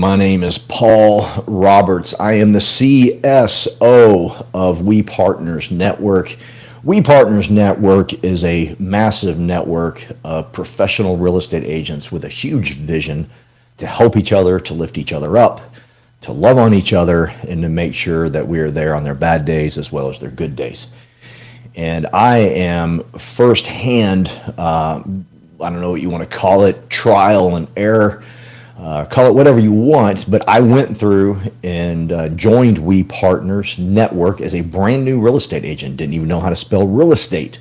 My name is Paul Roberts. I am the CSO of We Partners Network. We Partners Network is a massive network of professional real estate agents with a huge vision to help each other, to lift each other up, to love on each other, and to make sure that we are there on their bad days as well as their good days. And I am firsthand, I don't know what you want to call it, trial and error. Call it whatever you want, but I went through and joined We Partners Network as a brand new real estate agent. Didn't even know how to spell real estate.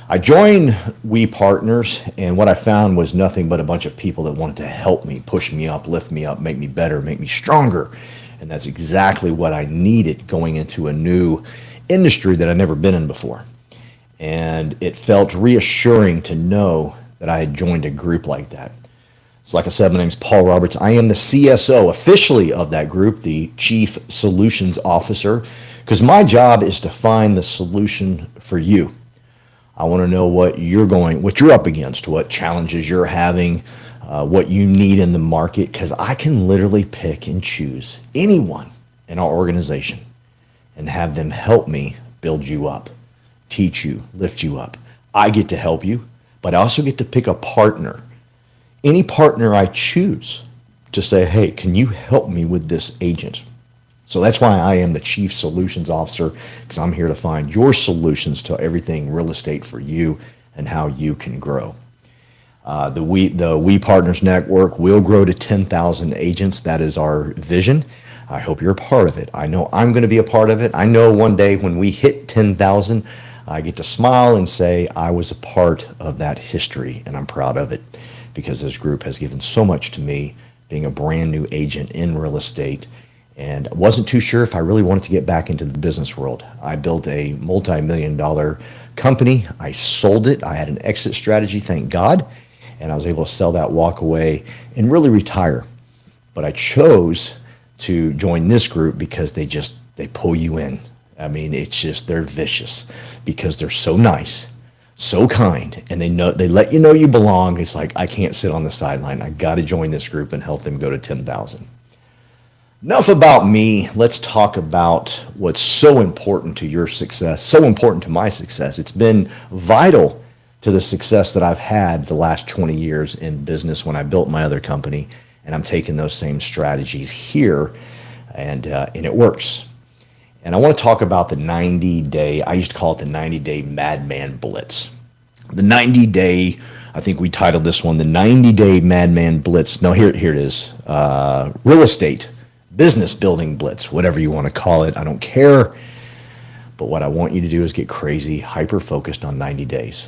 I joined We Partners, and what I found was nothing but a bunch of people that wanted to help me, push me up, lift me up, make me better, make me stronger. And that's exactly what I needed going into a new industry that I'd never been in before. And it felt reassuring to know that I had joined a group like that. So like I said, my name is Paul Roberts. I am the CSO officially of that group, the Chief Solutions Officer, because my job is to find the solution for you. I want to know what you're up against, what challenges you're having, what you need in the market, because I can literally pick and choose anyone in our organization and have them help me build you up, teach you, lift you up. I get to help you, but I also get to pick a partner. Any partner I choose to say, hey, can you help me with this agent? So that's why I am the Chief Solutions Officer, because I'm here to find your solutions to everything real estate for you and how you can grow. The We Partners Network will grow to 10,000 agents. That is our vision. I hope you're a part of it. I know I'm going to be a part of it. I know one day when we hit 10,000, I get to smile and say I was a part of that history, and I'm proud of it, because this group has given so much to me, being a brand new agent in real estate. And I wasn't too sure if I really wanted to get back into the business world. I built a multi-million-dollar company. I sold it. I had an exit strategy, thank God. And I was able to sell that, walk away, and really retire. But I chose to join this group because they pull you in. I mean, they're vicious because they're so nice, so kind, and they let you know you belong. It's like, I can't sit on the sideline. I got to join this group and help them go to 10,000. Enough about me. Let's talk about what's so important to your success, so important to my success. It's been vital to the success that I've had the last 20 years in business when I built my other company, and I'm taking those same strategies here, and it works. And I want to talk about the 90-day, I used to call it the 90-day Madman Blitz. The 90-day, I think we titled this one, the 90-day Madman Blitz. No, here it is. Real estate, business building blitz, whatever you want to call it. I don't care. But what I want you to do is get crazy, hyper-focused on 90 days.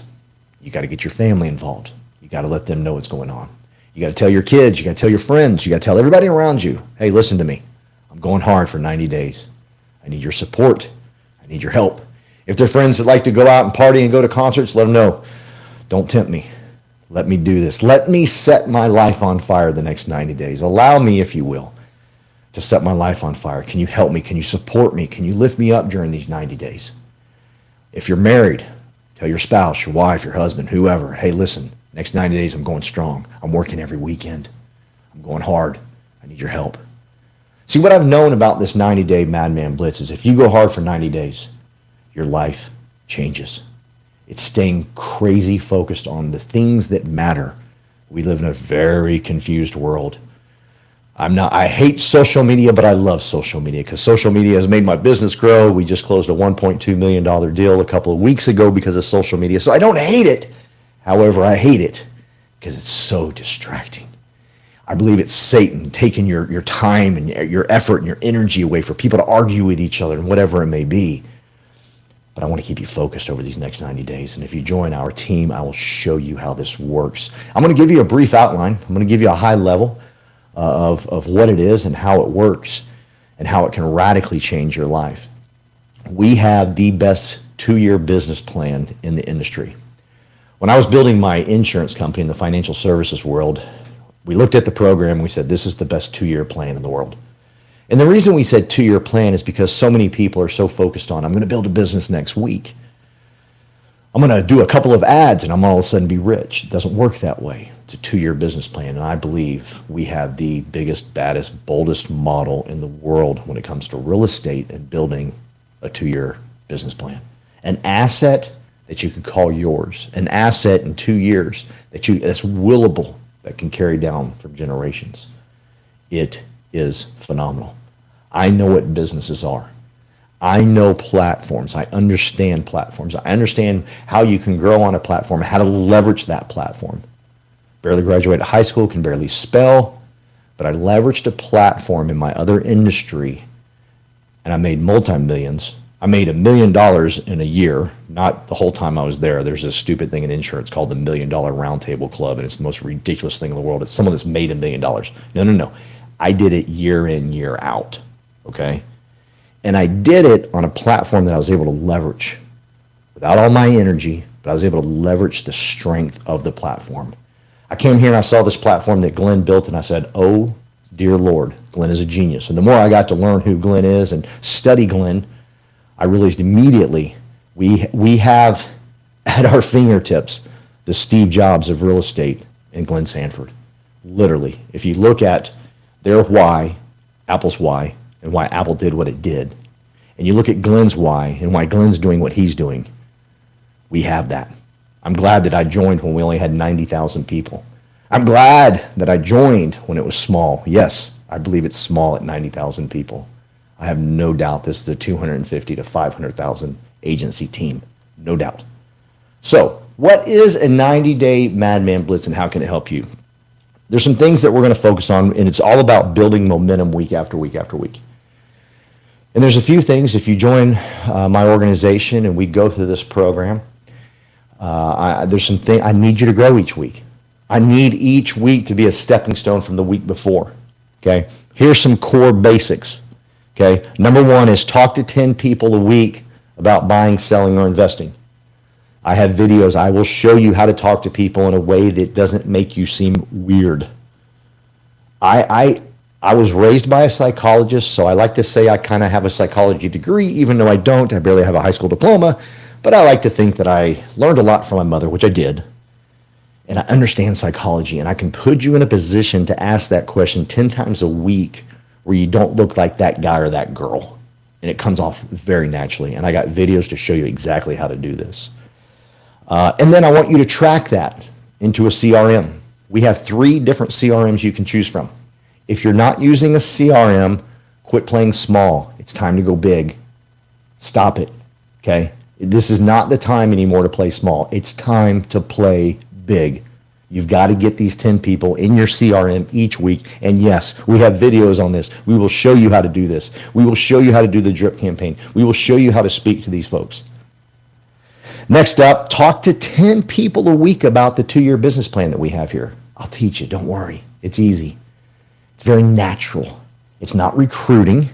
You got to get your family involved. You got to let them know what's going on. You got to tell your kids. You got to tell your friends. You got to tell everybody around you, hey, listen to me. I'm going hard for 90 days. I need your support. I need your help. If they're friends that like to go out and party and go to concerts, let them know. Don't tempt me. Let me do this. Let me set my life on fire the next 90 days. Allow me, if you will, to set my life on fire. Can you help me? Can you support me? Can you lift me up during these 90 days? If you're married, tell your spouse, your wife, your husband, whoever, hey, listen, next 90 days I'm going strong. I'm working every weekend. I'm going hard. I need your help. See, what I've known about this 90-day Madman Blitz is if you go hard for 90 days, your life changes. It's staying crazy focused on the things that matter. We live in a very confused world. I hate social media, but I love social media because social media has made my business grow. We just closed a $1.2 million deal a couple of weeks ago because of social media. So I don't hate it. However, I hate it because it's so distracting. I believe it's Satan taking your time and your effort and your energy away for people to argue with each other and whatever it may be. But I want to keep you focused over these next 90 days. And if you join our team, I will show you how this works. I'm going to give you a brief outline. I'm going to give you a high level of what it is and how it works and how it can radically change your life. We have the best 2-year business plan in the industry. When I was building my insurance company in the financial services world, we looked at the program and we said, this is the best 2-year plan in the world. And the reason we said 2-year plan is because so many people are so focused on, I'm going to build a business next week. I'm going to do a couple of ads and I'm all of a sudden be rich. It doesn't work that way. It's a 2-year business plan. And I believe we have the biggest, baddest, boldest model in the world when it comes to real estate and building a 2-year business plan. An asset that you can call yours, an asset in 2 years that's willable, that can carry down for generations. It is phenomenal. I know what businesses are. I know platforms. I understand platforms. I understand how you can grow on a platform, how to leverage that platform. Barely graduated high school, can barely spell, but I leveraged a platform in my other industry, and I made multi-millions. I made $1 million in a year, not the whole time I was there. There's this stupid thing in insurance called the $1 Million Roundtable Club, and it's the most ridiculous thing in the world. It's someone that's made $1 million. No. I did it year in, year out, okay? And I did it on a platform that I was able to leverage without all my energy, but I was able to leverage the strength of the platform. I came here and I saw this platform that Glenn built, and I said, oh, dear Lord, Glenn is a genius. And the more I got to learn who Glenn is and study Glenn, I realized immediately we have at our fingertips the Steve Jobs of real estate in Glenn Sanford. Literally, if you look at their why, Apple's why, and why Apple did what it did, and you look at Glenn's why and why Glenn's doing what he's doing, we have that. I'm glad that I joined when we only had 90,000 people. I'm glad that I joined when it was small. Yes, I believe it's small at 90,000 people. I have no doubt this is a 250 to 500,000 agency team. No doubt. So what is a 90-day Madman Blitz and how can it help you? There's some things that we're going to focus on, and it's all about building momentum week after week after week. And there's a few things. If you join my organization and we go through this program, there's some things I need you to grow each week. I need each week to be a stepping stone from the week before. Okay. Here's some core basics. Okay. Number one is talk to 10 people a week about buying, selling, or investing. I have videos. I will show you how to talk to people in a way that doesn't make you seem weird. I was raised by a psychologist, so I like to say I kind of have a psychology degree, even though I don't. I barely have a high school diploma, but I like to think that I learned a lot from my mother, which I did. And I understand psychology, and I can put you in a position to ask that question 10 times a week where you don't look like that guy or that girl. And it comes off very naturally. And I got videos to show you exactly how to do this. And then I want you to track that into a CRM. We have 3 different CRMs you can choose from. If you're not using a CRM, quit playing small. It's time to go big. Stop it, okay? This is not the time anymore to play small. It's time to play big. You've got to get these 10 people in your CRM each week. And yes, we have videos on this. We will show you how to do this. We will show you how to do the drip campaign. We will show you how to speak to these folks. Next up, talk to 10 people a week about the 2-year business plan that we have here. I'll teach you. Don't worry. It's easy. It's very natural. It's not recruiting.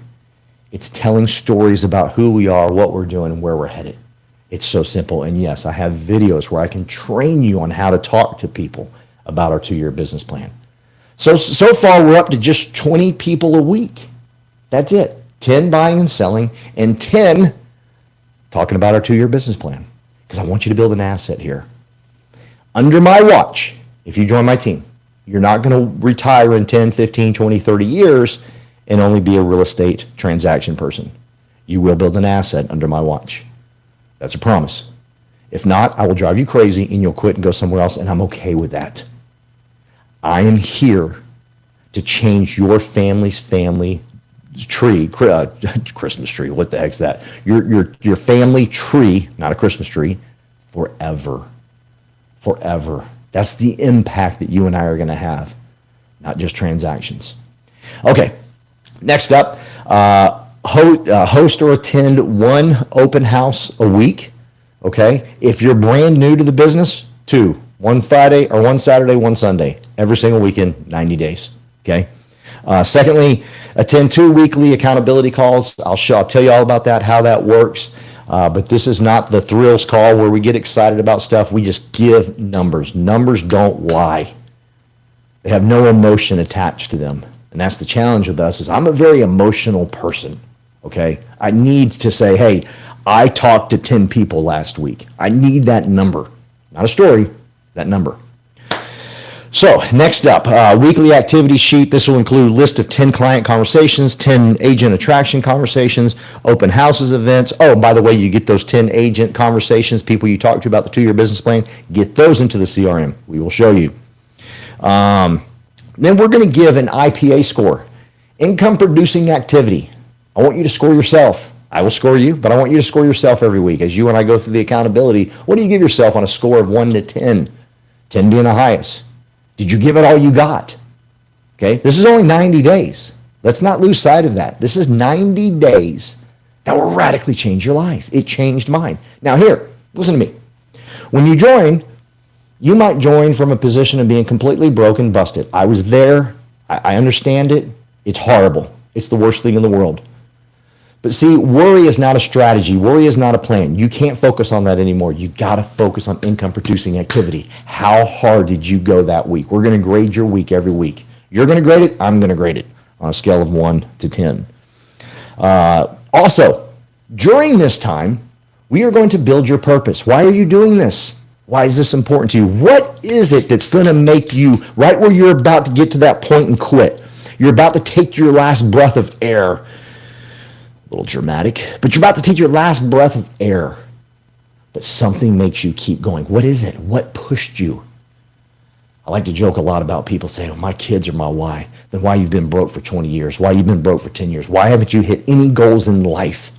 It's telling stories about who we are, what we're doing, and where we're headed. It's so simple. And yes, I have videos where I can train you on how to talk to people about our 2-year business plan. So far, we're up to just 20 people a week. That's it. 10 buying and selling, and 10 talking about our 2-year business plan. Because I want you to build an asset here. Under my watch, if you join my team, you're not going to retire in 10, 15, 20, 30 years and only be a real estate transaction person. You will build an asset under my watch. That's a promise. If not, I will drive you crazy and you'll quit and go somewhere else, and I'm okay with that. I am here to change your family's family tree, Christmas tree, what the heck's that? Your family tree, not a Christmas tree, forever. Forever. That's the impact that you and I are going to have, not just transactions. Okay, next up, host or attend 1 open house a week, okay? If you're brand new to the business, 2, 1 Friday or 1 Saturday, 1 Sunday, every single weekend, 90 days, okay? Secondly, attend 2 weekly accountability calls. I'll tell you all about that, how that works. But this is not the thrills call where we get excited about stuff. We just give numbers. Numbers don't lie. They have no emotion attached to them. And that's the challenge with us is I'm a very emotional person, okay? I need to say, hey, I talked to 10 people last week. I need that number. Not a story, that number. So next up, weekly activity sheet. This will include a list of 10 client conversations, 10 agent attraction conversations, open houses events. Oh, and by the way, you get those 10 agent conversations, people you talk to about the 2-year business plan, get those into the CRM. We will show you. Then we're going to give an IPA score, income producing activity. I want you to score yourself. I will score you, but I want you to score yourself every week. As you and I go through the accountability, what do you give yourself on a score of 1 to 10? 10 being the highest. Did you give it all you got? Okay, this is only 90 days. Let's not lose sight of that. This is 90 days that will radically change your life. It changed mine. Now here, listen to me. When you join, you might join from a position of being completely broken, busted. I was there. I understand it. It's horrible. It's the worst thing in the world. But see, worry is not a strategy. Worry is not a plan. You can't focus on that anymore. You got to focus on income producing activity. How hard did you go that week? We're going to grade your week every week. You're going to grade it. I'm going to grade it on a scale of 1 to 10. Also, during this time, we are going to build your purpose. Why are you doing this? Why is this important to you? What is it that's going to make you, right where you're about to get to that point and quit? You're about to take your last breath of air. A little dramatic, but you're about to take your last breath of air. But something makes you keep going. What is it? What pushed you? I like to joke a lot about people saying, oh, my kids are my why. Then why you've been broke for 20 years? Why you've been broke for 10 years? Why haven't you hit any goals in life?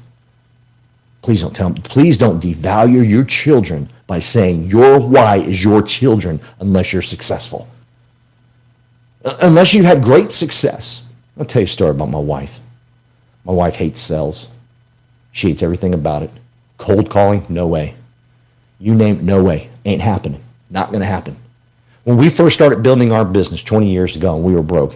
Please don't devalue your children by saying your why is your children unless you're successful. Unless you've had great success. I'll tell you a story about my wife. My wife hates sales. She hates everything about it. Cold calling, no way. You name it, no way. Ain't happening. Not going to happen. When we first started building our business 20 years ago and we were broke,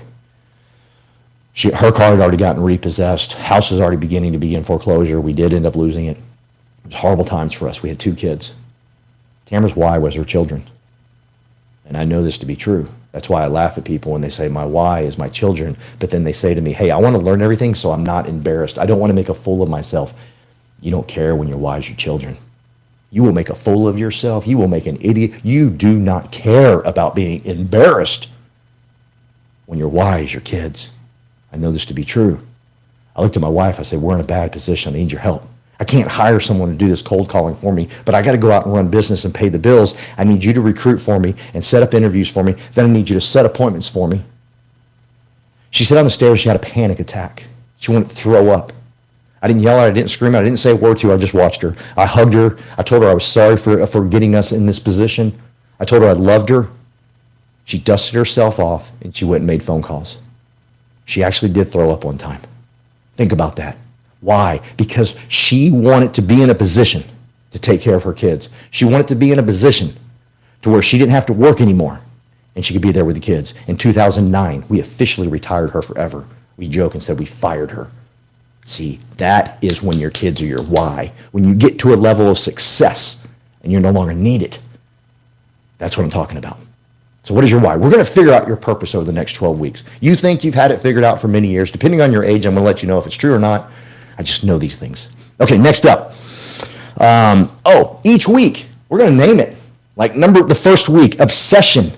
her car had already gotten repossessed. House was already beginning to be in foreclosure. We did end up losing it. It was horrible times for us. We had 2 kids. Tamara's why was her children. And I know this to be true. That's why I laugh at people when they say my why is my children, but then they say to me, hey, I want to learn everything so I'm not embarrassed. I don't want to make a fool of myself. You don't care when your why is your children. You will make a fool of yourself. You will make an idiot. You do not care about being embarrassed when your why is your kids. I know this to be true. I looked at my wife. I said, we're in a bad position. I need your help. I can't hire someone to do this cold calling for me, but I got to go out and run business and pay the bills. I need you to recruit for me and set up interviews for me. Then I need you to set appointments for me. She sat on the stairs. She had a panic attack. She wanted to throw up. I didn't yell at her. I didn't scream at her. I didn't say a word to her. I just watched her. I hugged her. I told her I was sorry for getting us in this position. I told her I loved her. She dusted herself off and she went and made phone calls. She actually did throw up one time. Think about that. Why? Because she wanted to be in a position to take care of her kids. She wanted to be in a position to where she didn't have to work anymore and she could be there with the kids. In 2009, we officially retired her forever. We joke and said we fired her. See, that is when your kids are your why. When you get to a level of success and you're no longer needed. That's what I'm talking about. So what is your why? We're going to figure out your purpose over the next 12 weeks. You think you've had it figured out for many years. Depending on your age, I'm going to let you know if it's true or not. I just know these things. Okay, next up. Each week, we're going to name it. Like the first week, obsession.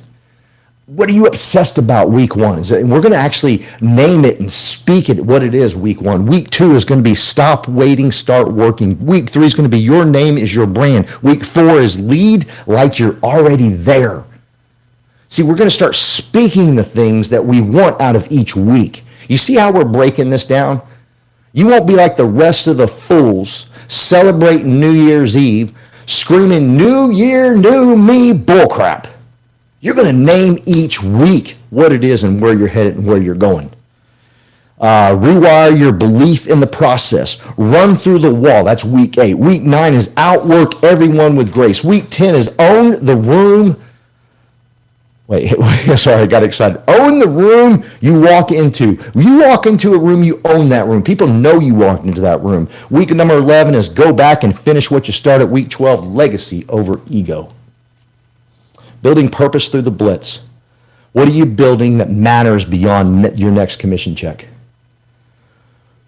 What are you obsessed about week 1? We're going to actually name it and speak it what it is week 1. Week 2 is going to be stop waiting, start working. Week 3 is going to be your name is your brand. Week 4 is lead like you're already there. See, we're going to start speaking the things that we want out of each week. You see how we're breaking this down? You won't be like the rest of the fools celebrating New Year's Eve, screaming, New Year, new me, bullcrap. You're going to name each week what it is and where you're headed and where you're going. Rewire your belief in the process. Run through the wall. That's week 8. Week 9 is outwork everyone with grace. Week 10 is own the room. Sorry, I got excited. Own the room you walk into. You walk into a room, you own that room. People know you walked into that room. Week number 11 is go back and finish what you started. Week 12, legacy over ego. Building purpose through the blitz. What are you building that matters beyond your next commission check?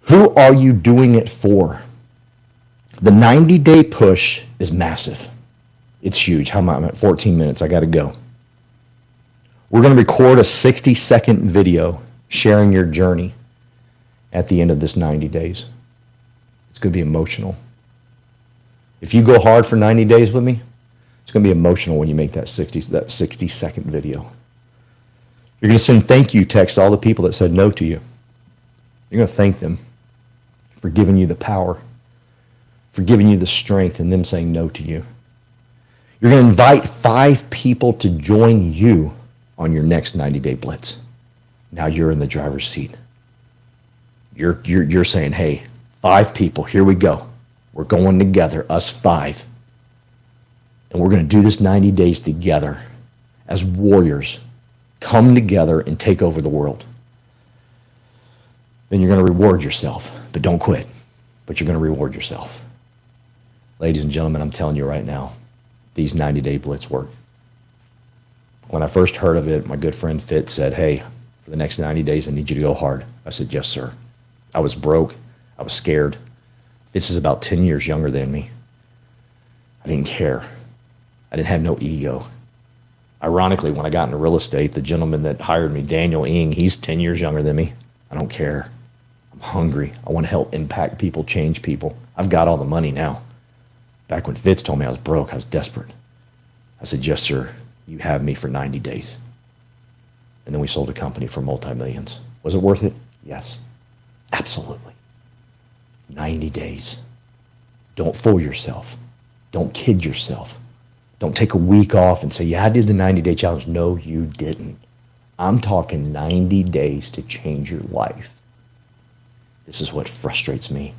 Who are you doing it for? The 90-day push is massive. It's huge. How am I? I'm at 14 minutes. I got to go. We're going to record a 60-second video sharing your journey at the end of this 90 days. It's going to be emotional. If you go hard for 90 days with me, it's going to be emotional when you make that 60-second video. You're going to send thank you texts to all the people that said no to you. You're going to thank them for giving you the power, for giving you the strength, and them saying no to you. You're going to invite 5 people to join you on your next 90-day blitz. Now you're in the driver's seat. You're saying, hey, 5 people, here we go. We're going together, us 5. And we're going to do this 90 days together as warriors. Come together and take over the world. Then you're going to reward yourself, but don't quit. But you're going to reward yourself. Ladies and gentlemen, I'm telling you right now, these 90-day blitz work. When I first heard of it, my good friend Fitz said, hey, for the next 90 days, I need you to go hard. I said, yes, sir. I was broke. I was scared. Fitz is about 10 years younger than me. I didn't care. I didn't have no ego. Ironically, when I got into real estate, the gentleman that hired me, Daniel Ing, he's 10 years younger than me. I don't care. I'm hungry. I want to help impact people, change people. I've got all the money now. Back when Fitz told me I was broke, I was desperate. I said, yes, sir, you have me for 90 days. And then we sold a company for multi-millions. Was it worth it? Yes, absolutely. 90 days. Don't fool yourself. Don't kid yourself. Don't take a week off and say, yeah, I did the 90-day challenge. No, you didn't. I'm talking 90 days to change your life. This is what frustrates me,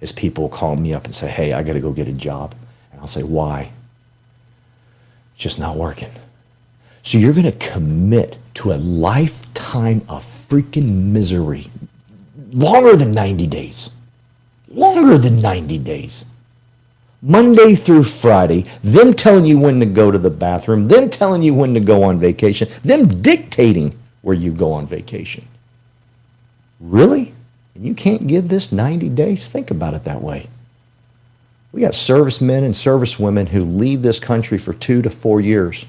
is people call me up and say, hey, I got to go get a job. And I'll say, why? It's just not working. So you're going to commit to a lifetime of freaking misery. Longer than 90 days. Longer than 90 days. Monday through Friday, them telling you when to go to the bathroom, them telling you when to go on vacation, them dictating where you go on vacation. Really? And you can't give this 90 days? Think about it that way. We got servicemen and servicewomen who leave this country for 2 to 4 years.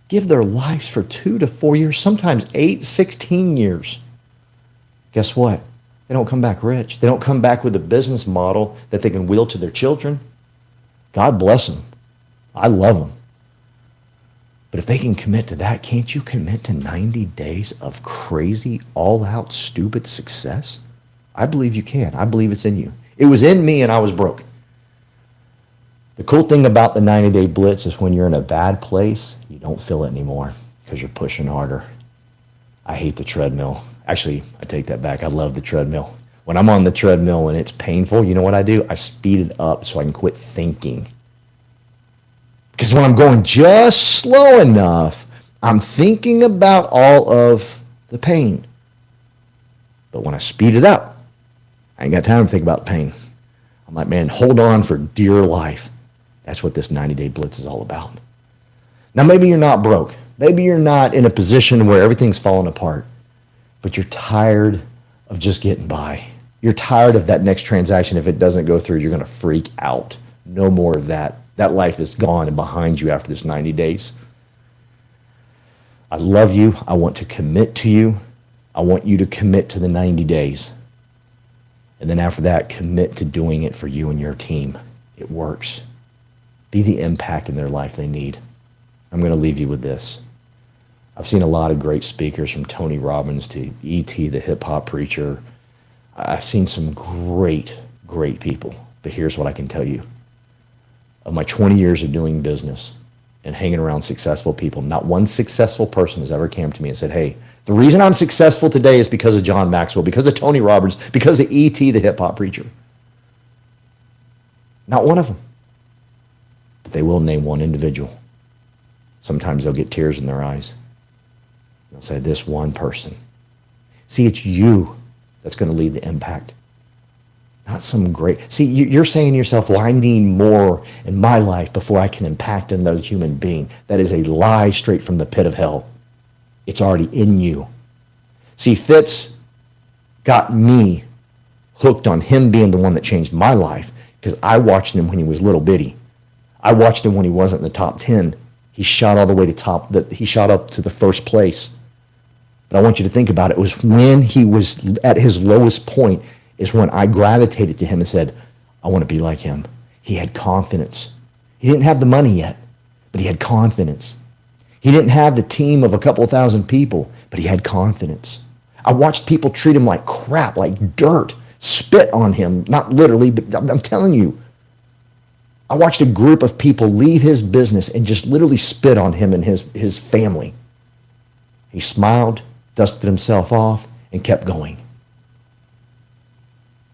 Give their lives for 2 to 4 years, sometimes 8, 16 years. Guess what? They don't come back rich. They don't come back with a business model that they can wheel to their children. God bless them. I love them. But if they can commit to that, can't you commit to 90 days of crazy, all-out, stupid success? I believe you can. I believe it's in you. It was in me and I was broke. The cool thing about the 90-day blitz is when you're in a bad place, you don't feel it anymore because you're pushing harder. I hate the treadmill. Actually, I take that back. I love the treadmill. When I'm on the treadmill and it's painful, you know what I do? I speed it up so I can quit thinking. Because when I'm going just slow enough, I'm thinking about all of the pain. But when I speed it up, I ain't got time to think about the pain. I'm like, man, hold on for dear life. That's what this 90-day blitz is all about. Now, maybe you're not broke. Maybe you're not in a position where everything's falling apart. But you're tired of just getting by. You're tired of that next transaction. If it doesn't go through, you're going to freak out. No more of that. That life is gone and behind you after this 90 days. I love you. I want to commit to you. I want you to commit to the 90 days. And then after that, commit to doing it for you and your team. It works. Be the impact in their life they need. I'm going to leave you with this. I've seen a lot of great speakers, from Tony Robbins to E.T., the hip-hop preacher. I've seen some great, great people. But here's what I can tell you. Of my 20 years of doing business and hanging around successful people, not one successful person has ever come to me and said, hey, the reason I'm successful today is because of John Maxwell, because of Tony Robbins, because of E.T., the hip-hop preacher. Not one of them. But they will name one individual. Sometimes they'll get tears in their eyes. They'll say, this one person. See, it's you that's going to lead the impact. Not some great... See, you're saying to yourself, well, I need more in my life before I can impact another human being. That is a lie straight from the pit of hell. It's already in you. See, Fitz got me hooked on him being the one that changed my life because I watched him when he was little bitty. I watched him when he wasn't in the top 10. He shot all the way to he shot up to the first place. But I want you to think about it. It was when he was at his lowest point is when I gravitated to him and said, I want to be like him. He had confidence. He didn't have the money yet, but he had confidence. He didn't have the team of a couple of thousand people, but he had confidence. I watched people treat him like crap, like dirt, spit on him, not literally, but I'm telling you. I watched a group of people leave his business and just literally spit on him and his family. He smiled, dusted himself off, and kept going.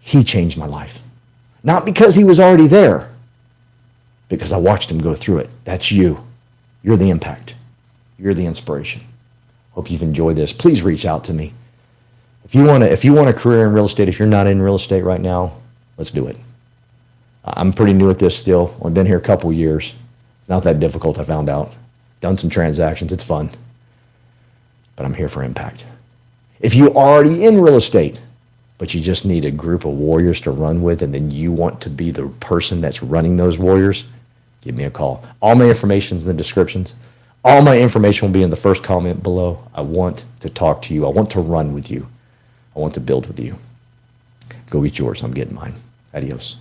He changed my life. Not because he was already there, because I watched him go through it. That's you. You're the impact. You're the inspiration. Hope you've enjoyed this. Please reach out to me. If you want a career in real estate, if you're not in real estate right now, let's do it. I'm pretty new at this still. I've been here a couple years. It's not that difficult, I found out. Done some transactions. It's fun. But I'm here for impact. If you're already in real estate, but you just need a group of warriors to run with, and then you want to be the person that's running those warriors, give me a call. All my information is in the descriptions. All my information will be in the first comment below. I want to talk to you. I want to run with you. I want to build with you. Go get yours. I'm getting mine. Adios.